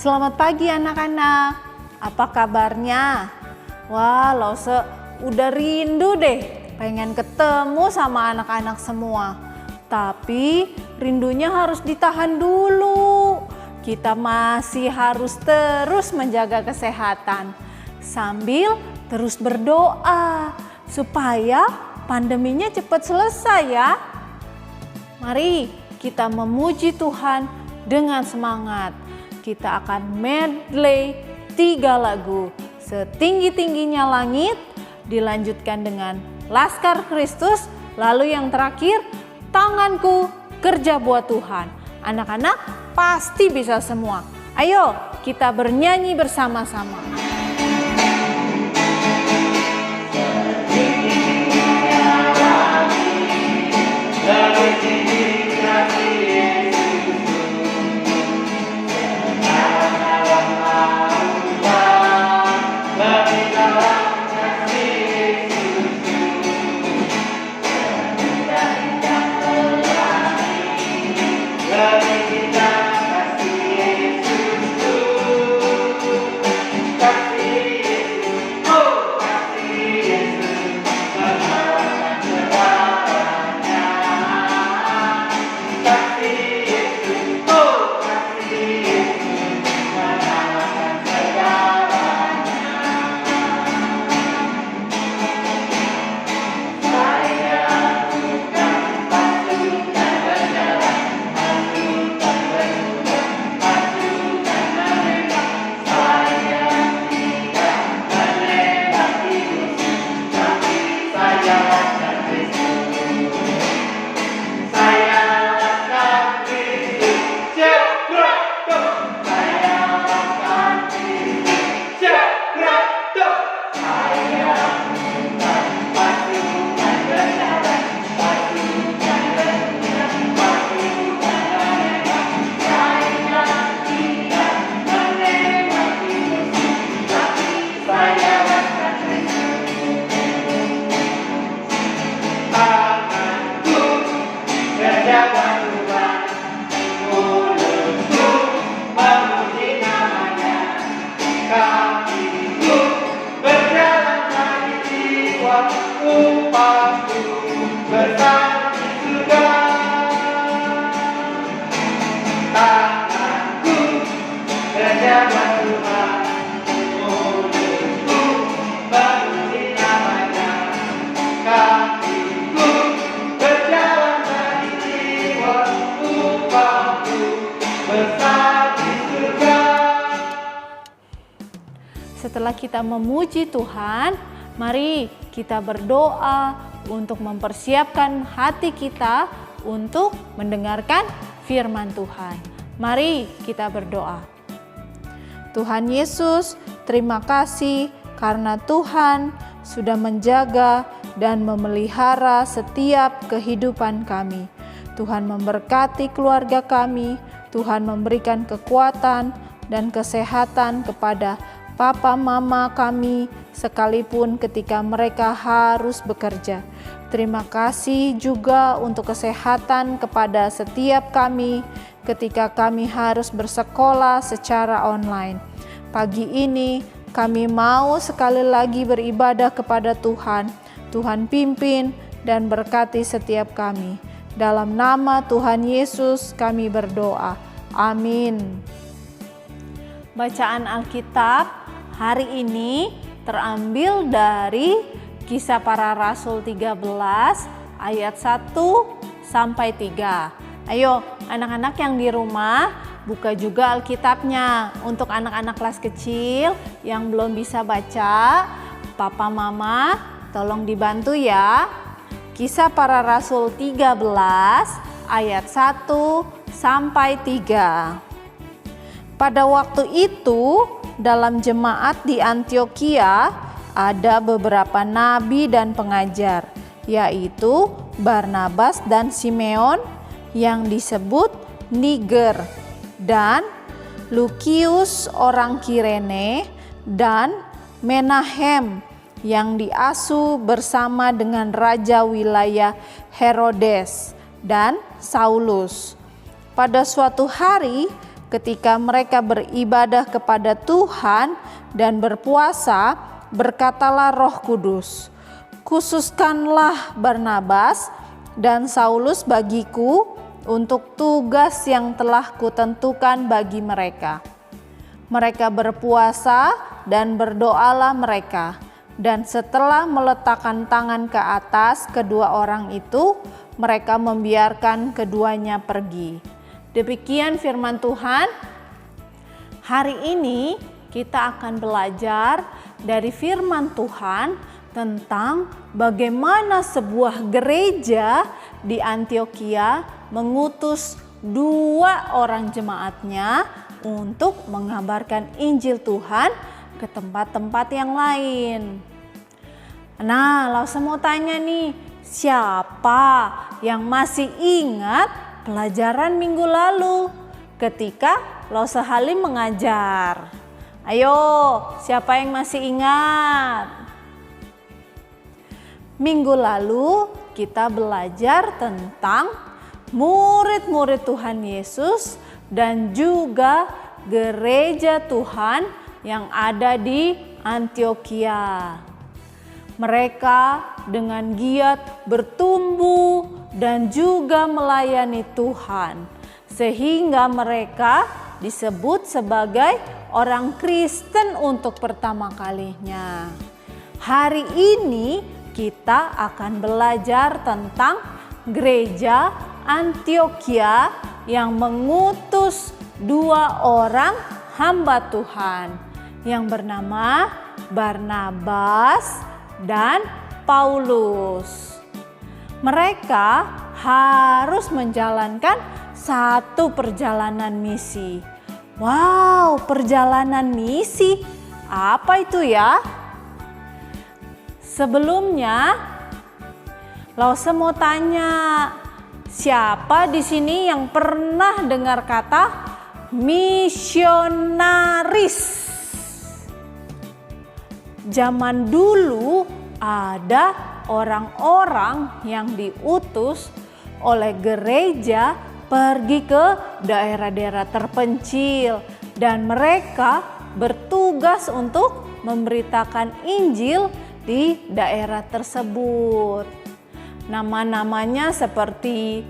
Selamat pagi anak-anak. Apa kabarnya? Wah, Lause udah rindu deh pengen ketemu sama anak-anak semua. Tapi rindunya harus ditahan dulu. Kita masih harus terus menjaga kesehatan sambil terus berdoa supaya pandeminya cepat selesai ya. Mari kita memuji Tuhan dengan semangat. Kita akan medley 3 lagu. Setinggi-tingginya langit, dilanjutkan dengan Laskar Kristus, lalu yang terakhir Tanganku Kerja Buat Tuhan. Anak-anak pasti bisa semua. Ayo kita bernyanyi bersama-sama. Setelah kita memuji Tuhan, mari kita berdoa untuk mempersiapkan hati kita untuk mendengarkan firman Tuhan. Mari kita berdoa. Tuhan Yesus, terima kasih karena Tuhan sudah menjaga dan memelihara setiap kehidupan kami. Tuhan memberkati keluarga kami, Tuhan memberikan kekuatan dan kesehatan kepada papa mama kami sekalipun ketika mereka harus bekerja. Terima kasih juga untuk kesehatan kepada setiap kami ketika kami harus bersekolah secara online. Pagi ini kami mau sekali lagi beribadah kepada Tuhan. Tuhan pimpin dan berkati setiap kami. Dalam nama Tuhan Yesus kami berdoa. Amin. Bacaan Alkitab hari ini terambil dari Kisah Para Rasul 13 ayat 1 sampai 3. Ayo anak-anak yang di rumah buka juga Alkitabnya. Untuk anak-anak kelas kecil yang belum bisa baca, papa mama tolong dibantu ya. Kisah Para Rasul 13 ayat 1 sampai 3. Pada waktu itu dalam jemaat di Antiokhia ada beberapa nabi dan pengajar, yaitu Barnabas dan Simeon yang disebut Niger, dan Lukius orang Kirene, dan Menahem yang diasuh bersama dengan raja wilayah Herodes dan Saulus. Pada suatu hari ketika mereka beribadah kepada Tuhan dan berpuasa, berkatalah Roh Kudus, "Khususkanlah Barnabas dan Saulus bagiku untuk tugas yang telah kutentukan bagi mereka." Mereka berpuasa dan berdoalah mereka, dan setelah meletakkan tangan ke atas kedua orang itu, mereka membiarkan keduanya pergi. Demikian firman Tuhan. Hari ini kita akan belajar dari firman Tuhan tentang bagaimana sebuah gereja di Antiokhia mengutus 2 orang jemaatnya untuk mengabarkan Injil Tuhan ke tempat-tempat yang lain. Nah, Lause mau tanya nih, siapa yang masih ingat pelajaran minggu lalu ketika Lause Halim mengajar? Ayo, siapa yang masih ingat? Minggu lalu kita belajar tentang murid-murid Tuhan Yesus dan juga gereja Tuhan yang ada di Antiokhia. Mereka dengan giat bertumbuh dan juga melayani Tuhan, sehingga mereka disebut sebagai orang Kristen untuk pertama kalinya. Hari ini kita akan belajar tentang gereja Antiokhia yang mengutus 2 orang hamba Tuhan yang bernama Barnabas dan Paulus. Mereka harus menjalankan satu perjalanan misi. Wow, perjalanan misi. Apa itu ya? Sebelumnya, Lause mau tanya, siapa di sini yang pernah dengar kata misionaris? Zaman dulu ada orang-orang yang diutus oleh gereja pergi ke daerah-daerah terpencil dan mereka bertugas untuk memberitakan Injil di daerah tersebut. Nama-namanya seperti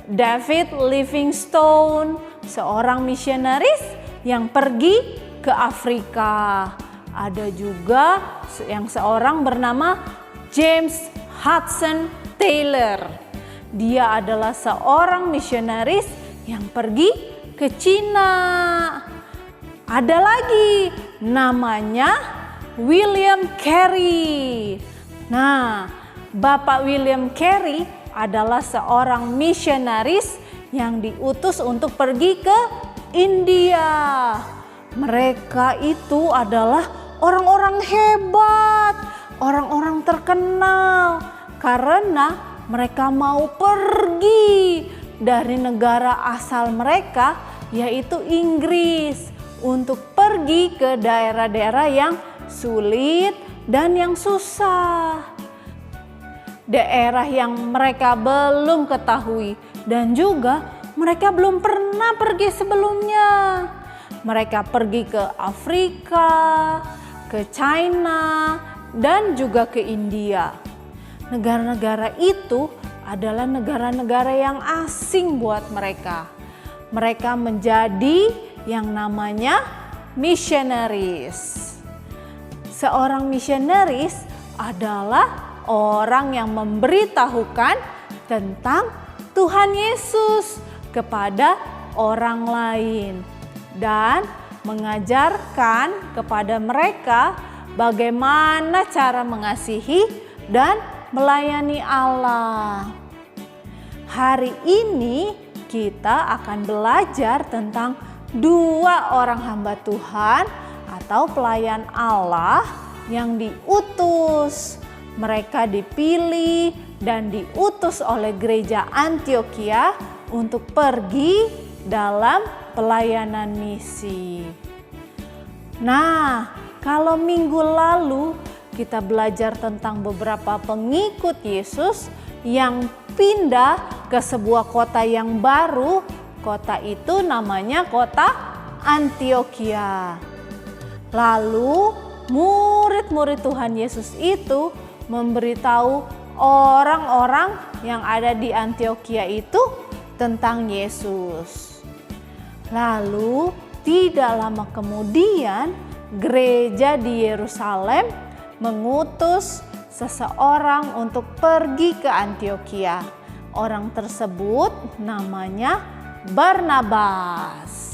David Livingstone, seorang misionaris yang pergi ke Afrika. Ada juga yang seorang bernama James Hudson Taylor. Dia adalah seorang misionaris yang pergi ke Cina. Ada lagi namanya William Carey. Nah, Bapak William Carey adalah seorang misionaris yang diutus untuk pergi ke India. Mereka itu adalah orang-orang hebat, orang-orang terkenal karena mereka mau pergi dari negara asal mereka, yaitu Inggris, untuk pergi ke daerah-daerah yang sulit dan yang susah. Daerah yang mereka belum ketahui dan juga mereka belum pernah pergi sebelumnya. Mereka pergi ke Afrika, ke China, dan juga ke India. Negara-negara itu adalah negara-negara yang asing buat mereka. Mereka menjadi yang namanya missionaries. Seorang missionaries adalah orang yang memberitahukan tentang Tuhan Yesus kepada orang lain dan mengajarkan kepada mereka bagaimana cara mengasihi dan melayani Allah. Hari ini kita akan belajar tentang 2 orang hamba Tuhan atau pelayan Allah yang diutus. Mereka dipilih dan diutus oleh gereja Antiokhia untuk pergi dalam pelayanan misi. Nah, kalau minggu lalu kita belajar tentang beberapa pengikut Yesus yang pindah ke sebuah kota yang baru. Kota itu namanya kota Antiokhia. Lalu murid-murid Tuhan Yesus itu memberitahu orang-orang yang ada di Antiokhia itu tentang Yesus. Lalu tidak lama kemudian gereja di Yerusalem mengutus seseorang untuk pergi ke Antiokhia. Orang tersebut namanya Barnabas.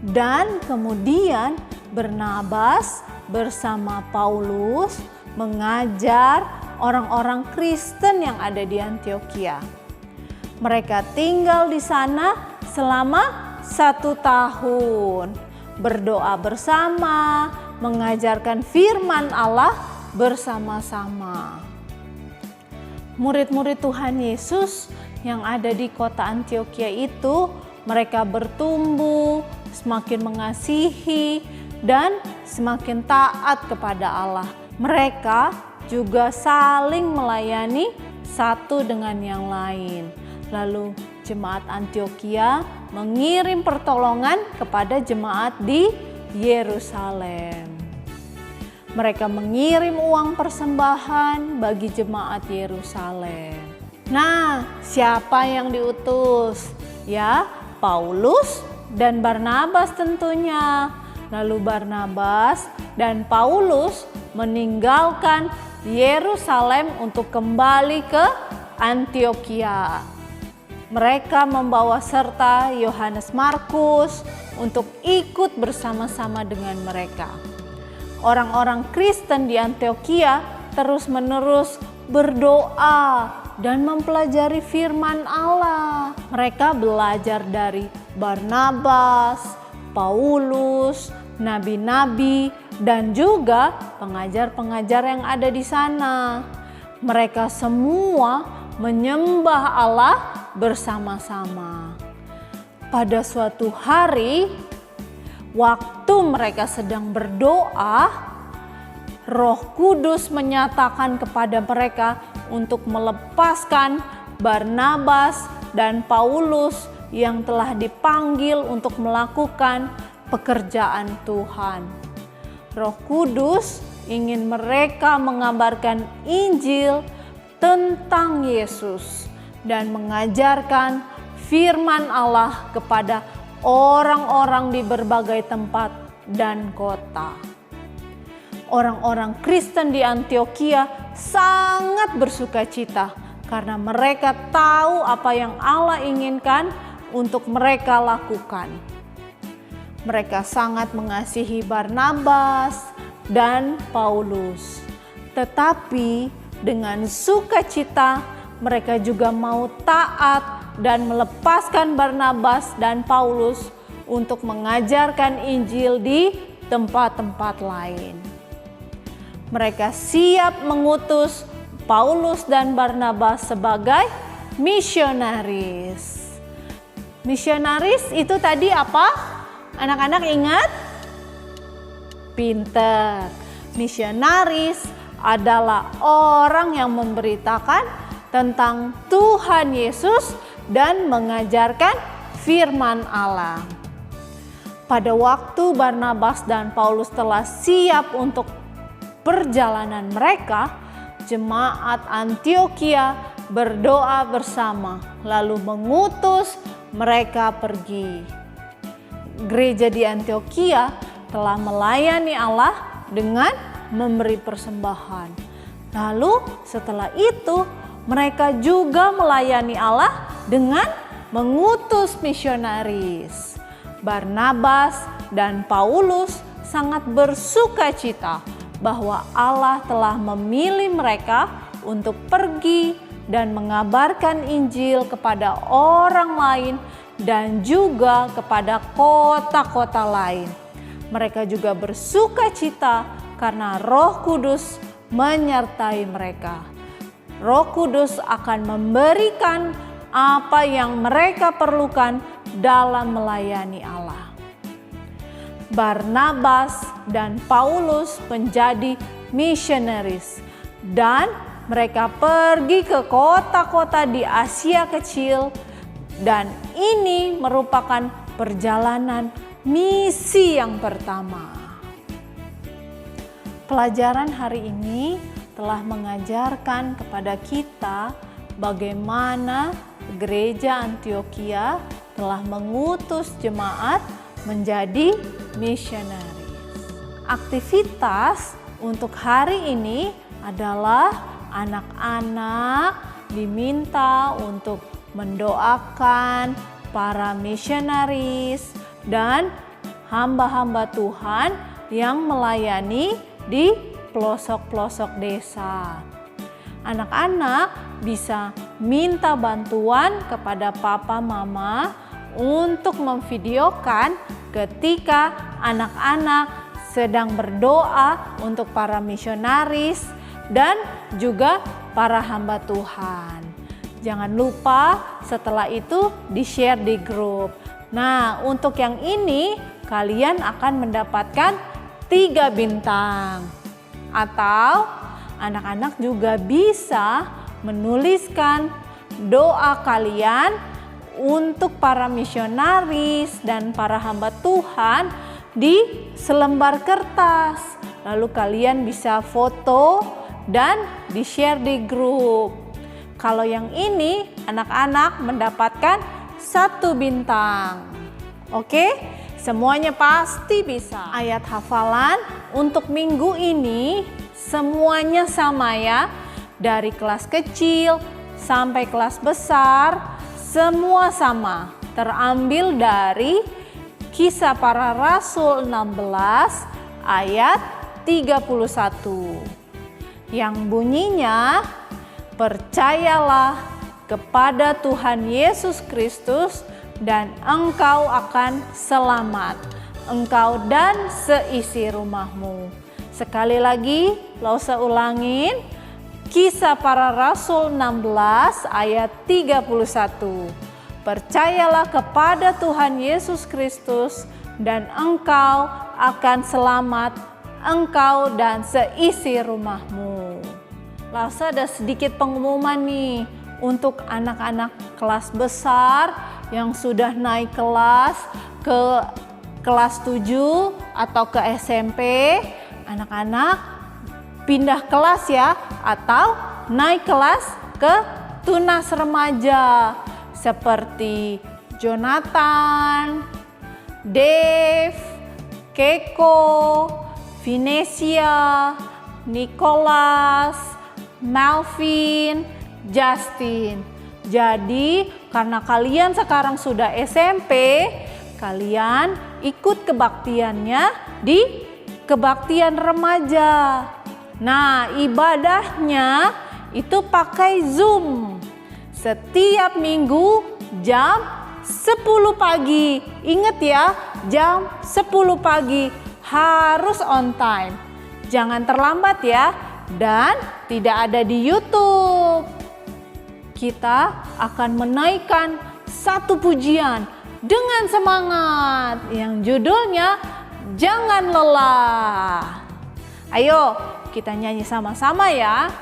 Dan kemudian Barnabas bersama Paulus mengajar orang-orang Kristen yang ada di Antiokhia. Mereka tinggal di sana selama 1 tahun, berdoa bersama, mengajarkan firman Allah bersama-sama. Murid-murid Tuhan Yesus yang ada di kota Antiokhia itu, mereka bertumbuh, semakin mengasihi, dan semakin taat kepada Allah. Mereka juga saling melayani satu dengan yang lain. Lalu jemaat Antiokhia mengirim pertolongan kepada jemaat di Yerusalem. Mereka mengirim uang persembahan bagi jemaat Yerusalem. Nah, siapa yang diutus? Ya, Paulus dan Barnabas tentunya. Lalu Barnabas dan Paulus meninggalkan Yerusalem untuk kembali ke Antiokhia. Mereka membawa serta Yohanes Markus untuk ikut bersama-sama dengan mereka. Orang-orang Kristen di Antiokhia terus-menerus berdoa dan mempelajari firman Allah. Mereka belajar dari Barnabas, Paulus, nabi-nabi, dan juga pengajar-pengajar yang ada di sana. Mereka semua menyembah Allah bersama-sama. Pada suatu hari, waktu mereka sedang berdoa, Roh Kudus menyatakan kepada mereka untuk melepaskan Barnabas dan Paulus yang telah dipanggil untuk melakukan pekerjaan Tuhan. Roh Kudus ingin mereka mengabarkan Injil tentang Yesus dan mengajarkan firman Allah kepada orang-orang di berbagai tempat dan kota. Orang-orang Kristen di Antiokhia sangat bersukacita karena mereka tahu apa yang Allah inginkan untuk mereka lakukan. Mereka sangat mengasihi Barnabas dan Paulus. Tetapi dengan sukacita mereka juga mau taat dan melepaskan Barnabas dan Paulus untuk mengajarkan Injil di tempat-tempat lain. Mereka siap mengutus Paulus dan Barnabas sebagai misionaris. Misionaris itu tadi apa? Anak-anak ingat? Pinter. Misionaris adalah orang yang memberitakan tentang Tuhan Yesus dan mengajarkan firman Allah. Pada waktu Barnabas dan Paulus telah siap untuk perjalanan mereka, jemaat Antiokhia berdoa bersama lalu mengutus mereka pergi. Gereja di Antiokhia telah melayani Allah dengan memberi persembahan. Lalu setelah itu mereka juga melayani Allah dengan mengutus misionaris. Barnabas dan Paulus sangat bersukacita bahwa Allah telah memilih mereka untuk pergi dan mengabarkan Injil kepada orang lain dan juga kepada kota-kota lain. Mereka juga bersukacita karena Roh Kudus menyertai mereka. Roh Kudus akan memberikan apa yang mereka perlukan dalam melayani Allah. Barnabas dan Paulus menjadi misionaris dan mereka pergi ke kota-kota di Asia Kecil, dan ini merupakan perjalanan misi yang pertama. Pelajaran hari ini telah mengajarkan kepada kita bagaimana Gereja Antioquia telah mengutus jemaat menjadi misionaris. Aktivitas untuk hari ini adalah anak-anak diminta untuk mendoakan para misionaris dan hamba-hamba Tuhan yang melayani di pelosok-pelosok desa. Anak-anak bisa minta bantuan kepada papa mama untuk memvideokan ketika anak-anak sedang berdoa untuk para misionaris dan juga para hamba Tuhan. Jangan lupa setelah itu di-share di grup. Nah, untuk yang ini kalian akan mendapatkan 3 bintang. Atau anak-anak juga bisa menuliskan doa kalian untuk para misionaris dan para hamba Tuhan di selembar kertas. Lalu kalian bisa foto dan di-share di grup. Kalau yang ini anak-anak mendapatkan 1 bintang. Oke? Semuanya pasti bisa. Ayat hafalan untuk minggu ini semuanya sama ya. Dari kelas kecil sampai kelas besar semua sama. Terambil dari Kisah Para Rasul 16 ayat 31. Yang bunyinya, percayalah kepada Tuhan Yesus Kristus dan engkau akan selamat, engkau dan seisi rumahmu. Sekali lagi, Lausa ulangin, Kisah Para Rasul 16 ayat 31. Percayalah kepada Tuhan Yesus Kristus dan engkau akan selamat, engkau dan seisi rumahmu. Lausa ada sedikit pengumuman nih untuk anak-anak kelas besar yang sudah naik kelas ke kelas 7 atau ke SMP, anak-anak pindah kelas ya, atau naik kelas ke tunas remaja seperti Jonathan, Dave, Keko, Vinesia, Nicholas, Melvin, Justin. Jadi karena kalian sekarang sudah SMP, kalian ikut kebaktiannya di kebaktian remaja. Nah, ibadahnya itu pakai Zoom. Setiap minggu jam 10 pagi. Ingat ya, jam 10 pagi harus on time. Jangan terlambat ya, dan tidak ada di YouTube. Kita akan menaikkan satu pujian dengan semangat yang judulnya Jangan Lelah. Ayo kita nyanyi sama-sama ya.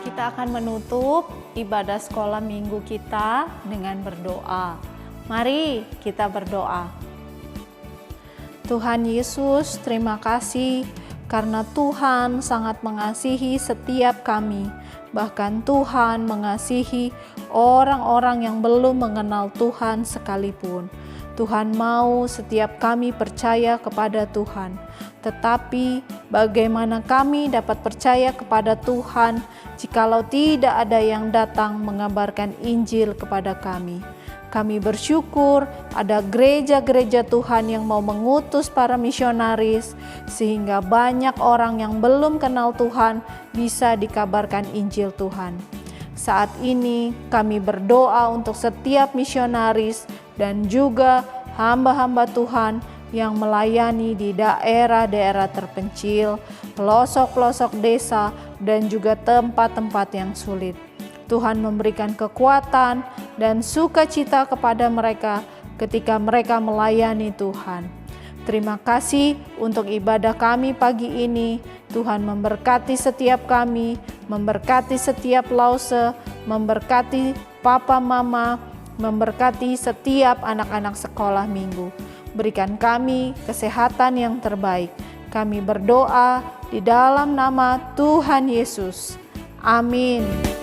Kita akan menutup ibadah sekolah minggu kita dengan berdoa. Mari kita berdoa. Tuhan Yesus, terima kasih karena Tuhan sangat mengasihi setiap kami. Bahkan Tuhan mengasihi orang-orang yang belum mengenal Tuhan sekalipun. Tuhan mau setiap kami percaya kepada Tuhan. Tetapi bagaimana kami dapat percaya kepada Tuhan jikalau tidak ada yang datang mengabarkan Injil kepada kami? Kami bersyukur ada gereja-gereja Tuhan yang mau mengutus para misionaris sehingga banyak orang yang belum kenal Tuhan bisa dikabarkan Injil Tuhan. Saat ini kami berdoa untuk setiap misionaris dan juga hamba-hamba Tuhan yang melayani di daerah-daerah terpencil, pelosok-pelosok desa, dan juga tempat-tempat yang sulit. Tuhan memberikan kekuatan dan sukacita kepada mereka ketika mereka melayani Tuhan. Terima kasih untuk ibadah kami pagi ini. Tuhan memberkati setiap kami, memberkati setiap lause, memberkati papa mama, memberkati setiap anak-anak sekolah minggu. Berikan kami kesehatan yang terbaik. Kami berdoa di dalam nama Tuhan Yesus. Amin.